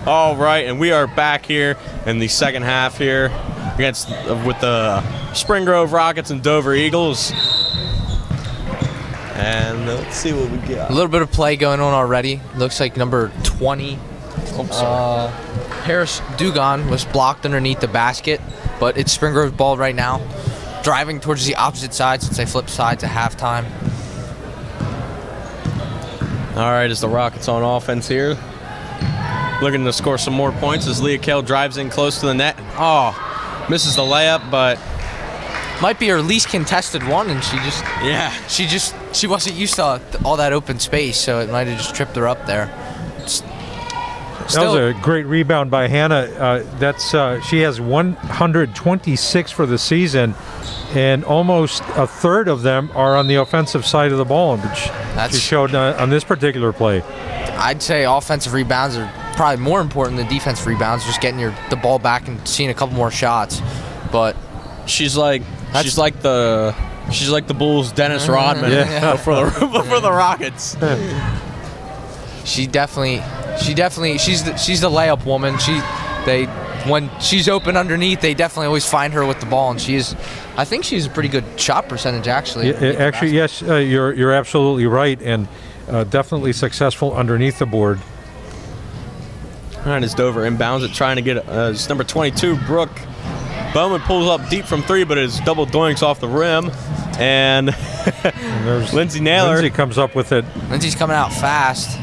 All right, and we are back here in the second half here with the Spring Grove Rockets and Dover Eagles. And let's see what we got. A little bit of play going on already. Looks like number 20, Harris Dugan, was blocked underneath the basket, but it's Spring Grove's ball right now. Driving towards the opposite side since they flipped sides at halftime. All right, as the Rockets on offense here. Looking to score some more points as Leah Kell drives in close to the net. Oh, misses the layup, but might be her least contested one, and she wasn't used to all that open space, so it might have just tripped her up there. That was a great rebound by Hannah. She has 126 for the season, and almost a third of them are on the offensive side of the ball, which she showed on this particular play. I'd say offensive rebounds are probably more important than defensive rebounds, just getting the ball back and seeing a couple more shots. But she's like the Bulls' Dennis Rodman for the Rockets. She's the layup woman. When she's open underneath, they definitely always find her with the ball, and I think she's a pretty good shot percentage actually. Yes, you're absolutely right, and definitely successful underneath the board. All right, as Dover inbounds it, trying to get it's number 22, Brooke Bowman, pulls up deep from three, but is double doinks off the rim. And there's Lindsay Naylor. Lindsay comes up with it. Lindsay's coming out fast.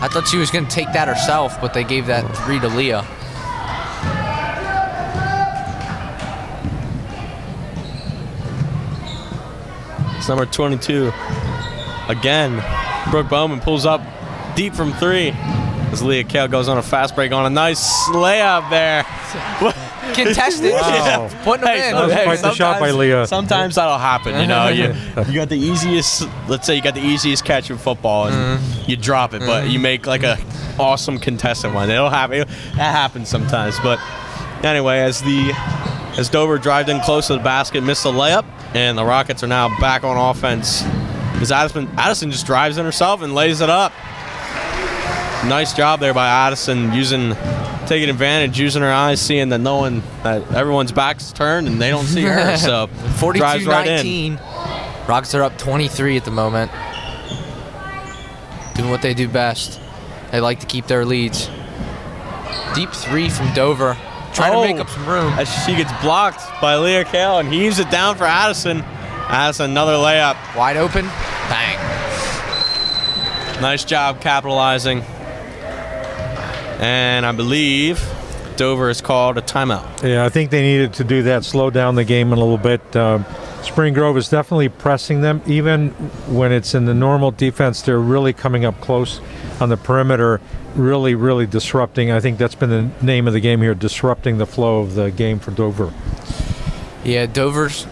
I thought she was going to take that herself, but they gave that three to Leah. It's number 22. Again, Brooke Bowman pulls up deep from three. As Leah Kell goes on a fast break on a nice layup there. Contested. Wow. Putting them in. That was quite the shot by Leah. Sometimes that'll happen, you know. You got the easiest, let's say you got the easiest catch in football and you drop it, but you make like a awesome contested one. It'll happen. That happens sometimes. But anyway, as Dover drived in close to the basket, missed the layup, and the Rockets are now back on offense. As Addison just drives in herself and lays it up. Nice job there by Addison, taking advantage, using her eyes, seeing that everyone's back's turned and they don't see her. So 42-19. Right in. Rockets are up 23 at the moment. Doing what they do best. They like to keep their leads. Deep three from Dover, trying to make up some room. As she gets blocked by Leah Kell, and he heaves it down for Addison. Addison, another layup. Wide open. Bang. Nice job capitalizing. And I believe Dover has called a timeout. Yeah, I think they needed to do that, slow down the game a little bit. Spring Grove is definitely pressing them. Even when it's in the normal defense, they're really coming up close on the perimeter, really, really disrupting. I think that's been the name of the game here, disrupting the flow of the game for Dover. Yeah, Dover's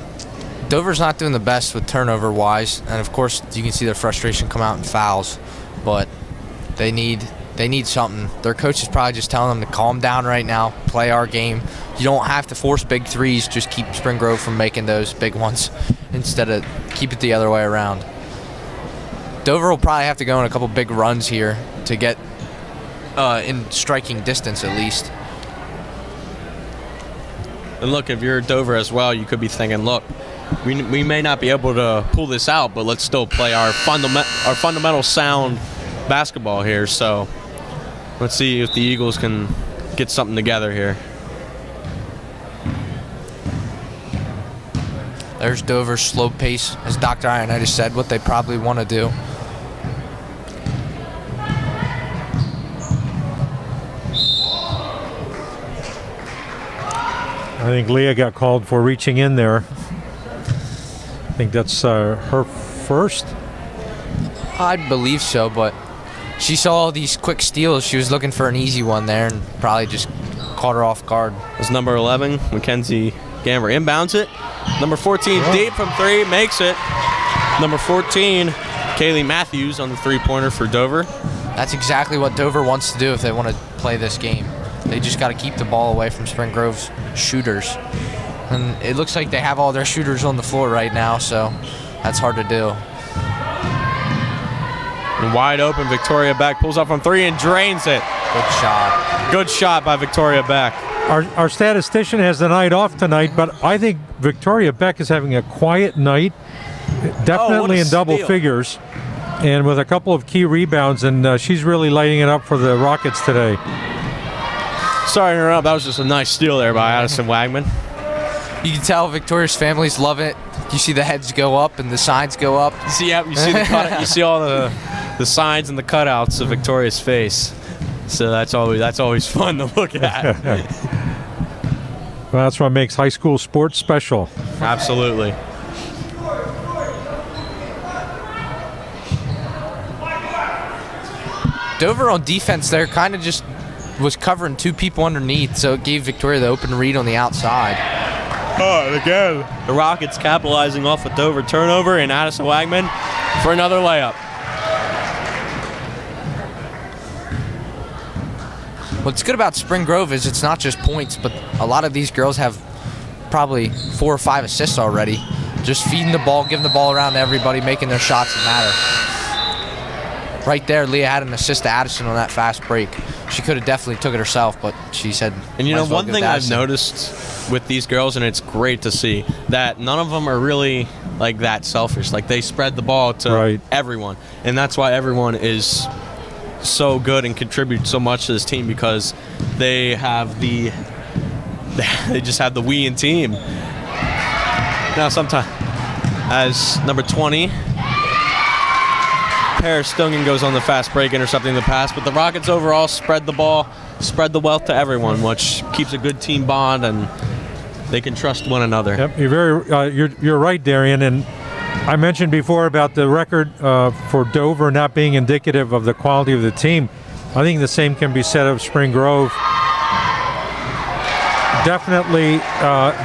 not doing the best with turnover-wise, and of course you can see their frustration come out in fouls, but they need something. Their coach is probably just telling them to calm down right now, play our game. You don't have to force big threes, just keep Spring Grove from making those big ones instead of keep it the other way around. Dover will probably have to go on a couple big runs here to get in striking distance at least. And look, if you're Dover as well, you could be thinking, look, we may not be able to pull this out, but let's still play our fundamental sound basketball here. So let's see if the Eagles can get something together here. There's Dover's slow pace, as Dr. Ioannidis said, what they probably want to do. I think Leah got called for reaching in there. I think that's her first. I believe so, but she saw all these quick steals. She was looking for an easy one there and probably just caught her off guard. It's number 11, Mackenzie Gamber inbounds it. Number 14, deep from three, makes it. Number 14, Kaylee Matthews on the three-pointer for Dover. That's exactly what Dover wants to do if they want to play this game. They just got to keep the ball away from Spring Grove's shooters. And it looks like they have all their shooters on the floor right now, so that's hard to do. And wide open, Victoria Beck pulls up from three and drains it. Good shot. Good shot by Victoria Beck. Our statistician has the night off tonight, but I think Victoria Beck is having a quiet night, definitely in double steal. figures, and with a couple of key rebounds, and she's really lighting it up for the Rockets today. Sorry to interrupt. That was just a nice steal there by Addison Wagman. You can tell Victoria's families love it. You see the heads go up and the signs go up. You see the cut, you see all the signs and the cutouts of Victoria's face. So that's always fun to look at. Well, that's what makes high school sports special. Absolutely. Dover on defense there kind of just was covering two people underneath, so it gave Victoria the open read on the outside. Oh, and again, the Rockets capitalizing off a Dover turnover, and Addison Wagman for another layup. What's good about Spring Grove is it's not just points, but a lot of these girls have probably 4 or 5 assists already. Just feeding the ball, giving the ball around to everybody, making their shots that matter. Right there, Leah had an assist to Addison on that fast break. She could have definitely took it herself, but she said, and you know, might as well one give thing it to I've Addison. noticed with these girls, and it's great to see, that none of them are really like that selfish. Like, they spread the ball to everyone, and that's why everyone is so good and contributes so much to this team, because they just have the we in team. Now sometimes, as number 20, Paris Stungen goes on the fast break, intercepting the pass, but the Rockets overall spread the ball, spread the wealth to everyone, which keeps a good team bond, and they can trust one another. Yep, you're right, Darian, and I mentioned before about the record for Dover not being indicative of the quality of the team. I think the same can be said of Spring Grove. Definitely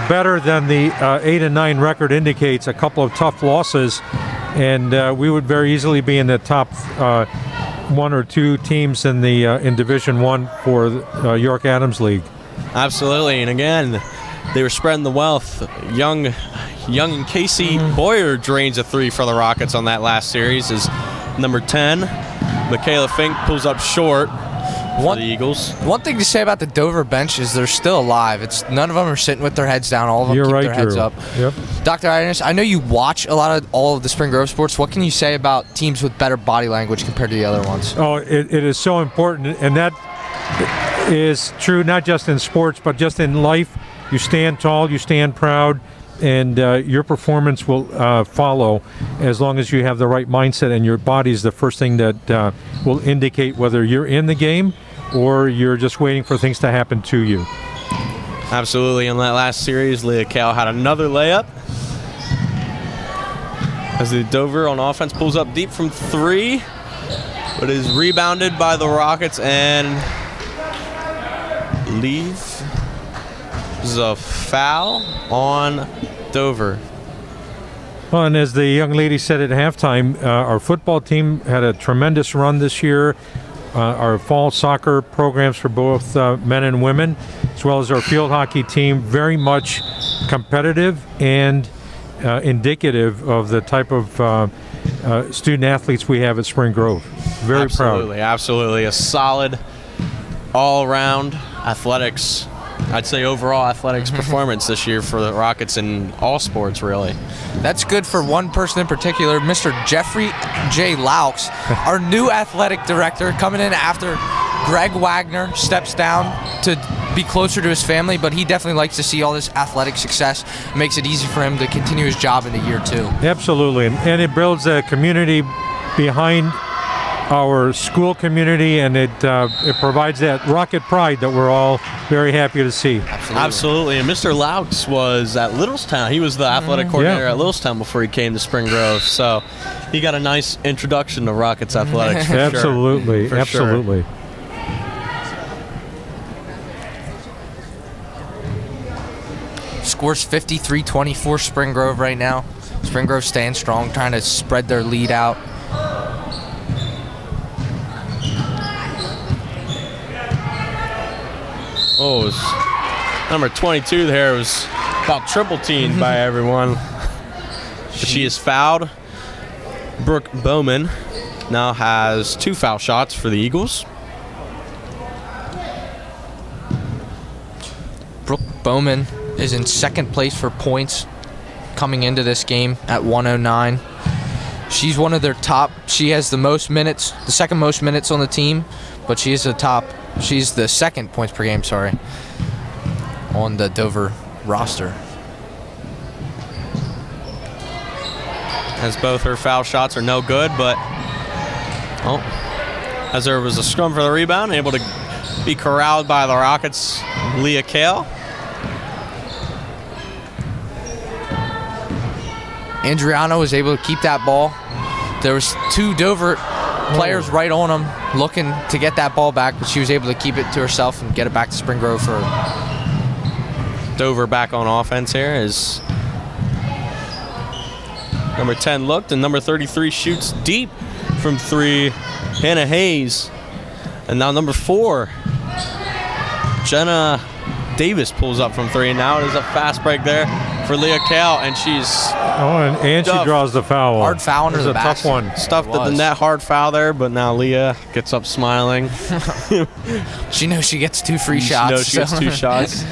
better than the 8-9 record indicates. A couple of tough losses, and we would very easily be in the top 1 or 2 teams in the in Division I for the York Adams League. Absolutely, and again, they were spreading the wealth. Young and Casey Boyer drains a 3 for the Rockets on that last series. Is number 10, Michaela Fink, pulls up short for the Eagles. One thing to say about the Dover bench is they're still alive. It's none of them are sitting with their heads down. All of them You're keep right, their heads Drew. up. Yep. Dr. Ines, I know you watch a lot of all of the Spring Grove sports. What can you say about teams with better body language compared to the other ones? Oh, it is so important, and that is true not just in sports, but just in life. You stand tall, you stand proud, and your performance will follow as long as you have the right mindset, and your body is the first thing that will indicate whether you're in the game or you're just waiting for things to happen to you. Absolutely. In that last series, Leah Cal had another layup as the Dover on offense pulls up deep from 3, but is rebounded by the Rockets and leaves. This is a foul on Dover. Well, and as the young lady said at halftime, our football team had a tremendous run this year. Our fall soccer programs for both men and women, as well as our field hockey team, very much competitive and indicative of the type of student athletes we have at Spring Grove. Very proud. Absolutely. A solid all-around athletics, I'd say overall athletics performance this year for the Rockets in all sports, really. That's good for one person in particular, Mr. Jeffrey J. Laux, our new athletic director, coming in after Greg Wagner steps down to be closer to his family, but he definitely likes to see all this athletic success. It makes it easy for him to continue his job into year 2. Absolutely, and it builds a community behind our school community, and it provides that Rocket pride that we're all very happy to see. Absolutely. And Mr. Laux was at Littlestown. He was the athletic coordinator at Littlestown before he came to Spring Grove. So he got a nice introduction to Rockets athletics. For Absolutely, sure. absolutely. Sure. Scores 53-24 Spring Grove right now. Spring Grove staying strong, trying to spread their lead out. Oh, it was number 22 there was about triple teamed by everyone. She is fouled. Brooke Bowman now has 2 foul shots for the Eagles. Bowman is in second place for points coming into this game at 109. She's one of their top. She has the most minutes, the second most minutes on the team, but she's the second points per game, on the Dover roster. As both her foul shots are no good, but as there was a scrum for the rebound, able to be corralled by the Rockets' Leah Kale. Andriano was able to keep that ball. There was two Dover players right on him looking to get that ball back, but she was able to keep it to herself and get it back to Spring Grove for Dover back on offense here as number 10 looked, and number 33 shoots deep from 3, Hannah Hayes. And now number 4, Jenna Davis pulls up from 3, and now it is a fast break there for Leah Kale, and she's and she draws the foul. hard foul under the a tough basket. one. stuffed at the net, hard foul there, but now Leah gets up smiling. She knows she gets 2 free She shots. knows she gets 2 shots.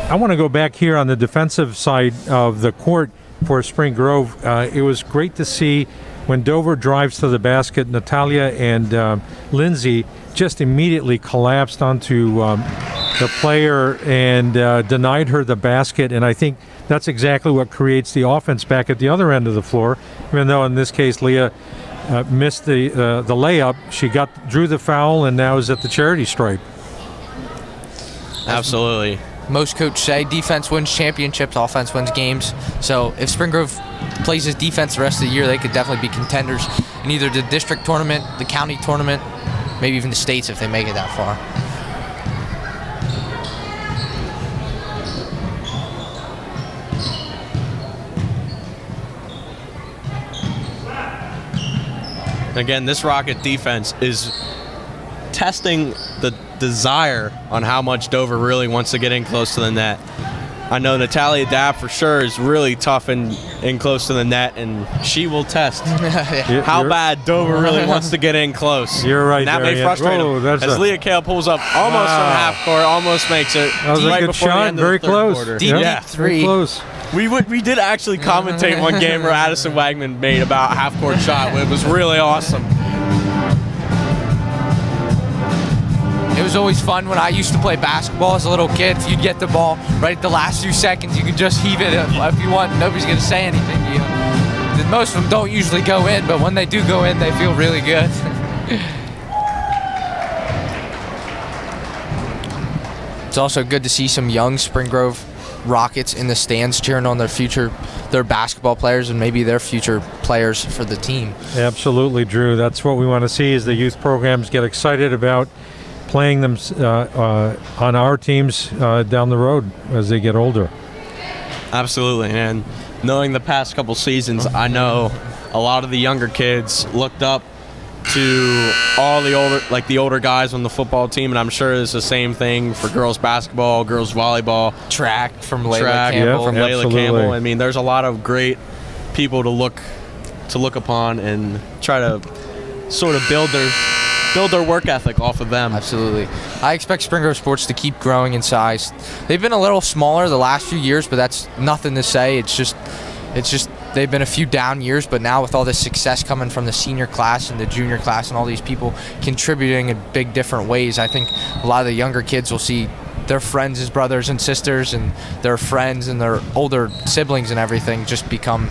I want to go back here on the defensive side of the court for Spring Grove. It was great to see when Dover drives to the basket, Natalia and Lindsay just immediately collapsed onto the player and denied her the basket. And I think that's exactly what creates the offense back at the other end of the floor. Even though in this case Leah missed the layup, she drew the foul and now is at the charity stripe. Absolutely. Most coaches say defense wins championships, offense wins games. So if Spring Grove plays his defense the rest of the year, they could definitely be contenders in either the district tournament, the county tournament, maybe even the states if they make it that far. Again, this Rocket defense is testing the desire on how much Dover really wants to get in close to the net. I know Natalia Dabb for sure is really tough in close to the net, and she will test how bad Dover really wants to get in close. You're right. And that there, may yeah. frustrate Whoa, them. As Leah Kale pulls up almost from half court, almost makes it. That was right a good before the shot. end of the Very third close. quarter. Deep, Yeah. deep Very three. close. We did actually commentate one game where Addison Wagman made about a half-court shot. It was really awesome. It was always fun when I used to play basketball as a little kid. If you'd get the ball right at the last few seconds, you could just heave it if you want. Nobody's going to say anything to you. Most of them don't usually go in, but when they do go in, they feel really good. It's also good to see some young Spring Grove Rockets in the stands cheering on their basketball players and maybe their future players for the team. Absolutely, Drew. That's what we want to see is the youth programs get excited about playing them on our teams down the road as they get older. Absolutely, and knowing the past couple seasons, I know a lot of the younger kids looked up to all the older guys on the football team, and I'm sure it's the same thing for girls basketball, girls volleyball, Track from Layla Campbell. from Layla Absolutely. Campbell. I mean, there's a lot of great people to look upon and try to sort of build their work ethic off of them. Absolutely. I expect Spring Grove Sports to keep growing in size. They've been a little smaller the last few years, but that's nothing to say. It's just they've been a few down years, but now with all this success coming from the senior class and the junior class and all these people contributing in big different ways, I think a lot of the younger kids will see their friends as brothers and sisters and their friends and their older siblings and everything just become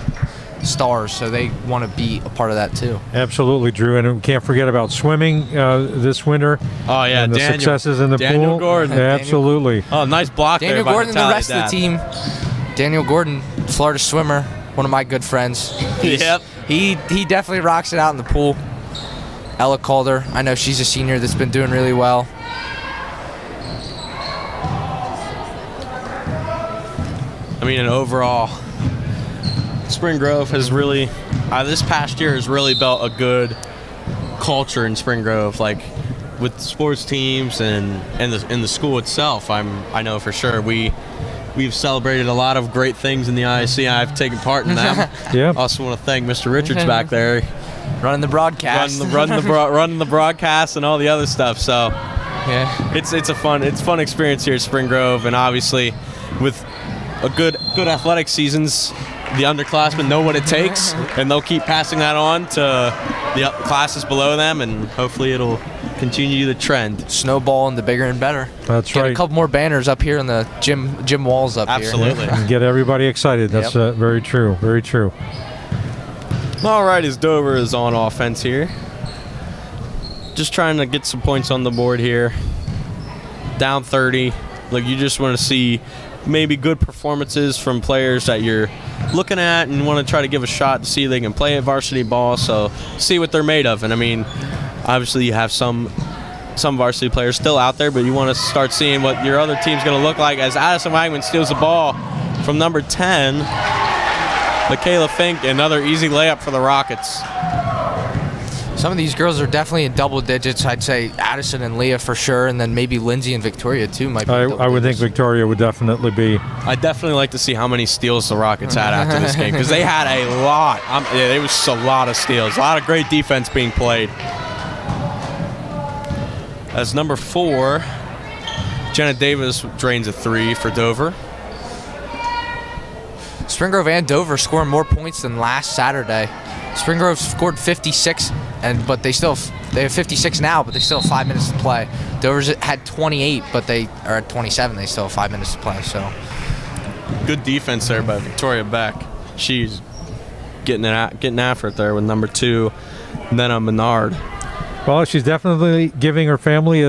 stars, so they want to be a part of that too. Absolutely, Drew. And we can't forget about swimming this winter. Oh yeah, and the Daniel, successes in the Daniel pool. Gordon. Absolutely. Oh, nice block there Daniel by Gordon and the Natalia rest of the Dabb. team. Daniel Gordon, Florida swimmer, one of my good friends. Yep. He definitely rocks it out in the pool. Ella Calder, I know she's a senior that's been doing really well. I mean, and overall, Spring Grove has really, this past year has really built a good culture in Spring Grove, like with sports teams and the school itself. I know for sure we've celebrated a lot of great things in the ISC. I've taken part in them. Yeah. Also want to thank Mr. Richards back there, Running the broadcast. running the broadcast and all the other stuff. So Yeah. It's a fun experience here at Spring Grove, and obviously with a good athletic seasons, the underclassmen know what it takes, and they'll keep passing that on to the classes below them, and hopefully it'll continue the trend. Snowball and the bigger and better. That's Get right. a couple more banners up here in the gym walls up Absolutely. And get everybody excited. That's very true. Very true. All right, as Dover is on offense here. Just trying to get some points on the board here. Down 30. Like, you just want to see maybe good performances from players that you're looking at and want to try to give a shot to see if they can play at varsity ball. So see what they're made of. And I mean, obviously you have some varsity players still out there, but you want to start seeing what your other team's going to look like as Addison Wagman steals the ball from number 10, Michaela Fink. Another easy layup for the Rockets. Some of these girls are definitely in double digits. I'd say Addison and Leah for sure, and then maybe Lindsay and Victoria too might be. I would think Victoria would definitely be. I'd definitely like to see how many steals the Rockets had after this game, because they had a lot. There was a lot of steals, a lot of great defense being played. As number 4, Jenna Davis drains a 3 for Dover. Spring Grove and Dover scoring more points than last Saturday. Spring Grove scored 56, but they have 56 now, but they still have 5 minutes to play. Dover's had 28, but they are at 27. They still have 5 minutes to play. So Good defense there by Victoria Beck. She's getting after it there with number 2, and then a Menard. Well, she's definitely giving her family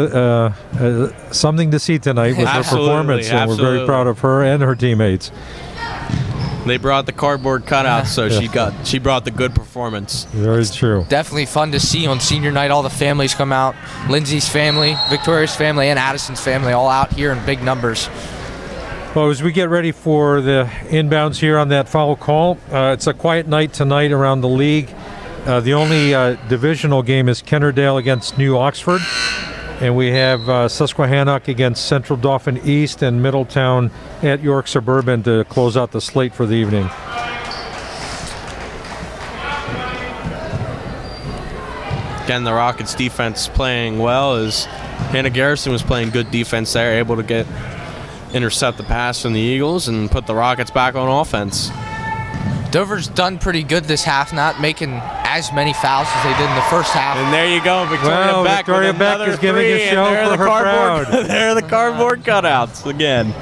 something to see tonight with her performance, and we're very proud of her and her teammates. They brought the cardboard cutouts, so she brought the good performance. Very true. definitely fun to see on senior night. All the families come out. Lindsay's family, Victoria's family, and Addison's family all out here in big numbers. Well, as we get ready for the inbounds here on that foul call, it's a quiet night tonight around the league. The only divisional game is Kennerdale against New Oxford. And we have Susquehannock against Central Dauphin East and Middletown at York Suburban to close out the slate for the evening. Again, the Rockets defense playing well as Hannah Garrison was playing good defense there, able to intercept the pass from the Eagles and put the Rockets back on offense. Dover's done pretty good this half, not making as many fouls as they did in the first half. And there you go, Victoria Beck. Victoria with Beck another is giving a 3, show and for her crowd. There are the cardboard cutouts again.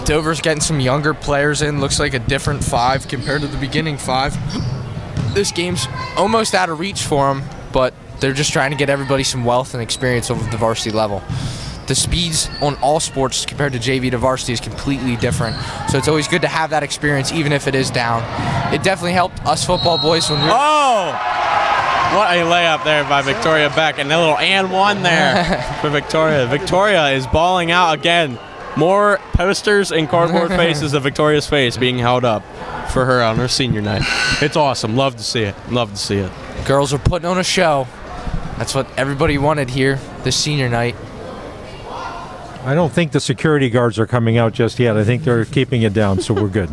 Dover's getting some younger players in. Looks like a different 5 compared to the beginning 5. This game's almost out of reach for them, but they're just trying to get everybody some wealth and experience over the varsity level. The speeds on all sports compared to JV to varsity is completely different. So it's always good to have that experience, even if it is down. It definitely helped us football boys when we were... Oh! What a layup there by Victoria Beck. And a little and one there for Victoria. Victoria is balling out again. More posters and cardboard faces of Victoria's face being held up for her on her senior night. It's awesome. Love to see it. Love to see it. Girls are putting on a show. That's what everybody wanted here this senior night. I don't think the security guards are coming out just yet. I think they're keeping it down, so we're good.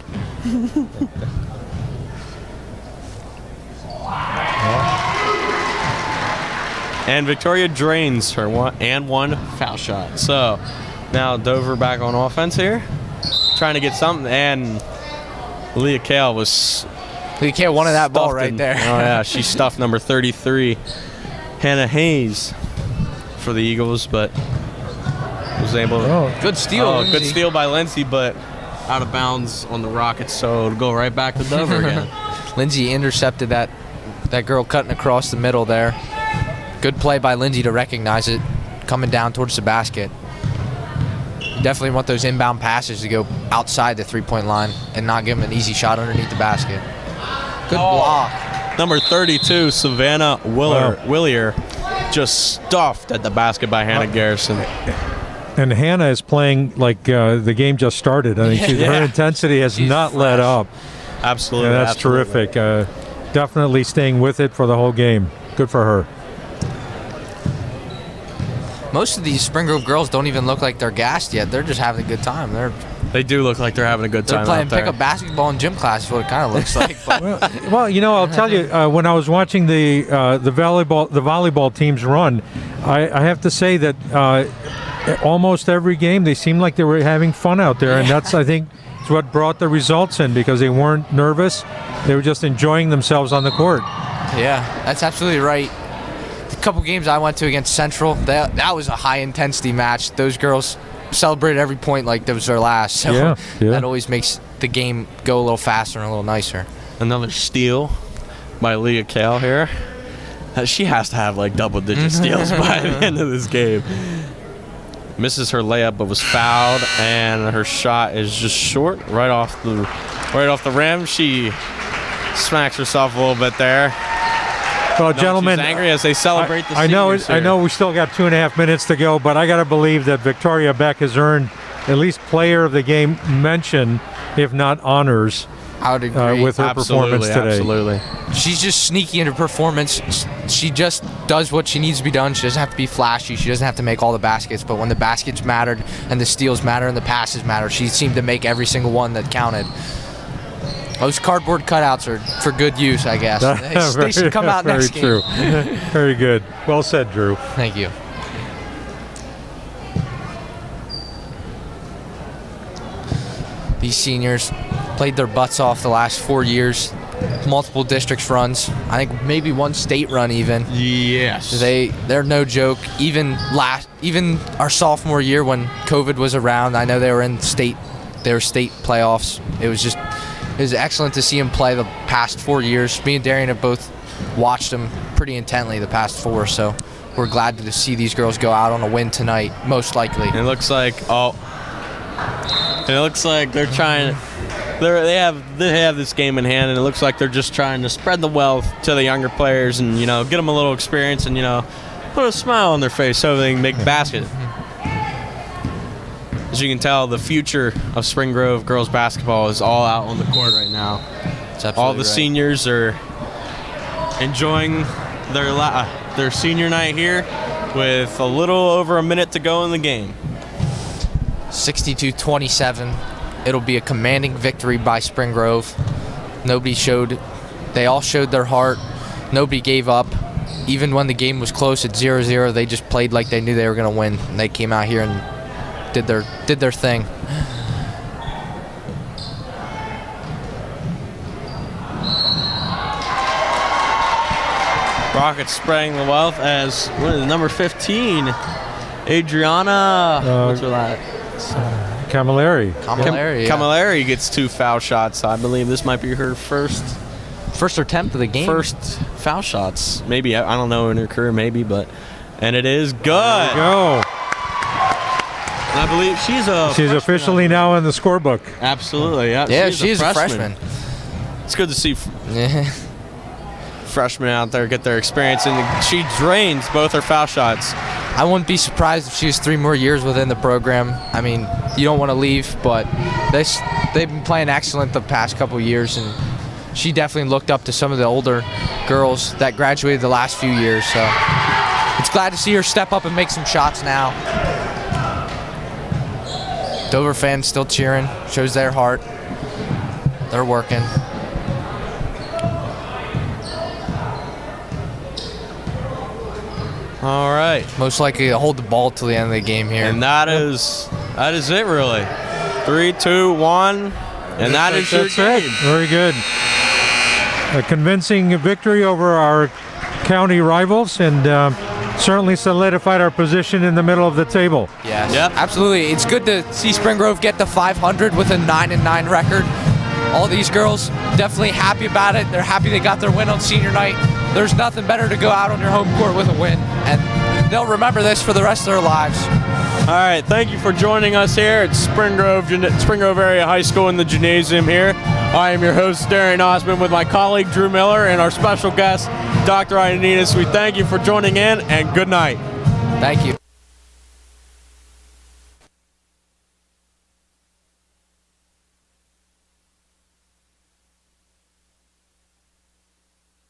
And Victoria drains her one foul shot. So now Dover back on offense here, trying to get something. And Leah Kale was... Leah Kale wanted that ball right there. Oh, yeah. She stuffed number 33, Hannah Hayes, for the Eagles, but was able to... Good steal. Oh, Lindsay. good steal by Lindsay, but out of bounds on the Rockets, so it'll go right back to Dover again. Lindsay intercepted that girl cutting across the middle there. Good play by Lindsay to recognize it, coming down towards the basket. You definitely want those inbound passes to go outside the three-point line and not give them an easy shot underneath the basket. Good block. Number 32, Savannah Willier, just stuffed at the basket by Hannah Garrison. And Hannah is playing like the game just started. I think her intensity has not let up. Absolutely. Yeah, that's absolutely. terrific. Definitely staying with it for the whole game. Good for her. most of these Spring Grove girls don't even look like they're gassed yet. They're just having a good time. They do look like they're having a good time. They're playing out there. pickup basketball in gym class is what it kind of looks like. But Well, I'll tell you, when I was watching the volleyball teams run, I have to say that almost every game they seemed like they were having fun out there, and that's, I think, is what brought the results in, because they weren't nervous. They were just enjoying themselves on the court. yeah, that's absolutely right. The couple games I went to against Central, that was a high intensity match. Those girls celebrated every point like that was their last. So Yeah. that always makes the game go a little faster and a little nicer. Another steal by Leah Kale here. She has to have like double-digit steals by the end of this game. Misses her layup, but was fouled, and her shot is just short, right off the rim. She smacks herself a little bit there. Well, No, gentlemen, she's angry as they celebrate the I know seniors here. we still got 2.5 minutes to go, but I got to believe that Victoria Beck has earned at least player of the game mention, if not honors, I would agree. with her performance today. Absolutely. She's just sneaky in her performance. She just does what she needs to be done. She doesn't have to be flashy. She doesn't have to make all the baskets. But when the baskets mattered and the steals matter and the passes matter, she seemed to make every single one that counted. Those cardboard cutouts are for good use, I guess. They should come out next game. Very true. Very good. Well said, Drew. Thank you. These seniors played their butts off the last 4 years. Multiple districts runs. I think maybe one state run even. Yes. They're no joke. Even our sophomore year when COVID was around, I know they were in state playoffs. It was excellent to see them play the past 4 years. Me and Darian have both watched them pretty intently the past 4, so we're glad to see these girls go out on a win tonight, most likely. It looks like they're trying. They have this game in hand, and it looks like they're just trying to spread the wealth to the younger players, and get them a little experience, and put a smile on their face so they can make baskets. As you can tell, the future of Spring Grove girls basketball is all out on the court right now. That's absolutely All the right. seniors are enjoying their senior night here with a little over a minute to go in the game. 62-27. It'll be a commanding victory by Spring Grove. They all showed their heart. Nobody gave up. Even when the game was close at 0-0, they just played like they knew they were going to win. And they came out here and did their thing. Rockets spreading the wealth as number 15, Adriana. What's her last? Camilleri. Camilleri, yeah. Camilleri gets 2 foul shots. I believe this might be her first attempt of the game. first foul shots. Maybe, I don't know, in her career, maybe, and it is good. Go. And I believe she's freshman. Officially now in the scorebook. Absolutely, yeah. Yeah, she's a freshman. It's good to see freshmen out there get their experience, and she drains both her foul shots. I wouldn't be surprised if she was 3 more years within the program. I mean, you don't want to leave, but they've been playing excellent the past couple years, and she definitely looked up to some of the older girls that graduated the last few years. So it's glad to see her step up and make some shots now. Dover fans still cheering, shows their heart. They're working. All right. Most likely to hold the ball till the end of the game here. And that is it, really. 3, 2, 1, and that's your game. Very good. A convincing victory over our county rivals, and certainly solidified our position in the middle of the table. Yes, Yep. absolutely. It's good to see Spring Grove get to 500 with a 9-9 record. All these girls definitely happy about it. They're happy they got their win on senior night. There's nothing better to go out on your home court with a win, and they'll remember this for the rest of their lives. All right, thank you for joining us here at Spring Grove Area High School in the gymnasium here. I am your host, Darian Osmond, with my colleague, Drew Miller, and our special guest, Dr. Ioannidis. We thank you for joining in, and good night. Thank you.